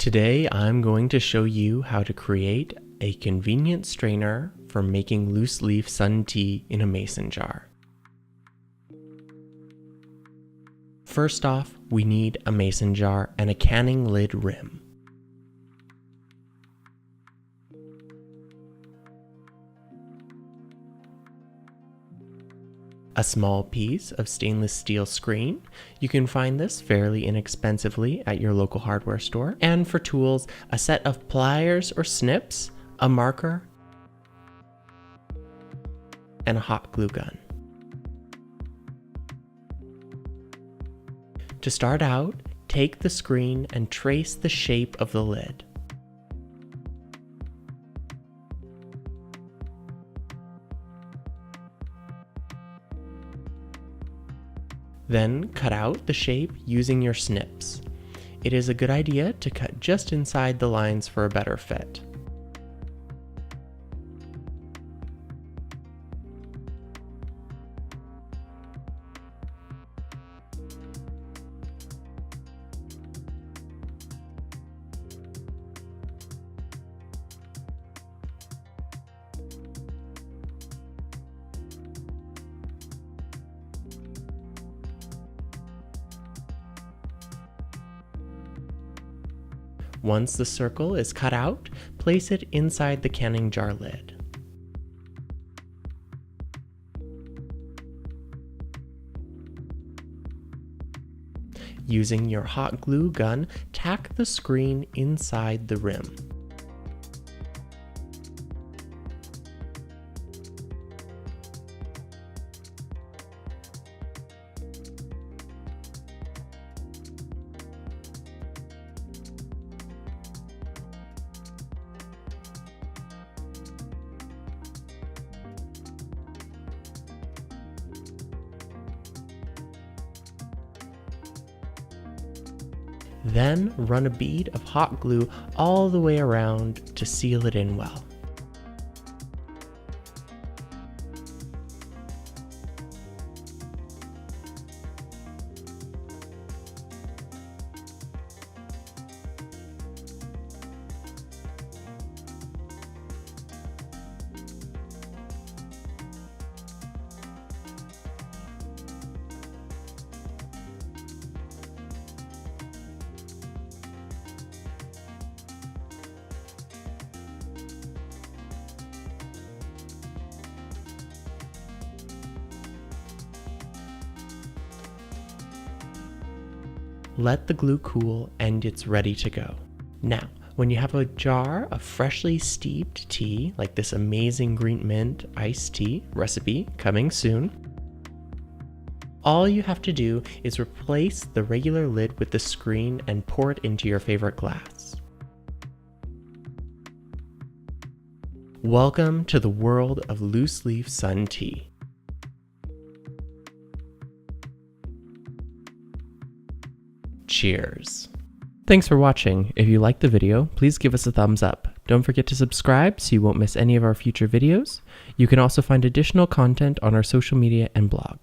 Today I'm going to show you how to create a convenient strainer for making loose leaf sun tea in a mason jar. First off, we need a mason jar and a canning lid rim. A small piece of stainless steel screen. You can find this fairly inexpensively at your local hardware store. And for tools, a set of pliers or snips, a marker, and a hot glue gun. To start out, take the screen and trace the shape of the lid. Then cut out the shape using your snips. It is a good idea to cut just inside the lines for a better fit. Once the circle is cut out, place it inside the canning jar lid. Using your hot glue gun, tack the screen inside the rim. Then run a bead of hot glue all the way around to seal it in well. Let the glue cool and it's ready to go. Now, when you have a jar of freshly steeped tea, like this amazing green mint iced tea recipe coming soon, all you have to do is replace the regular lid with the screen and pour it into your favorite glass. Welcome to the world of loose leaf sun tea. Cheers. Thanks for watching. If you liked the video, please give us a thumbs up. Don't forget to subscribe so you won't miss any of our future videos. You can also find additional content on our social media and blog.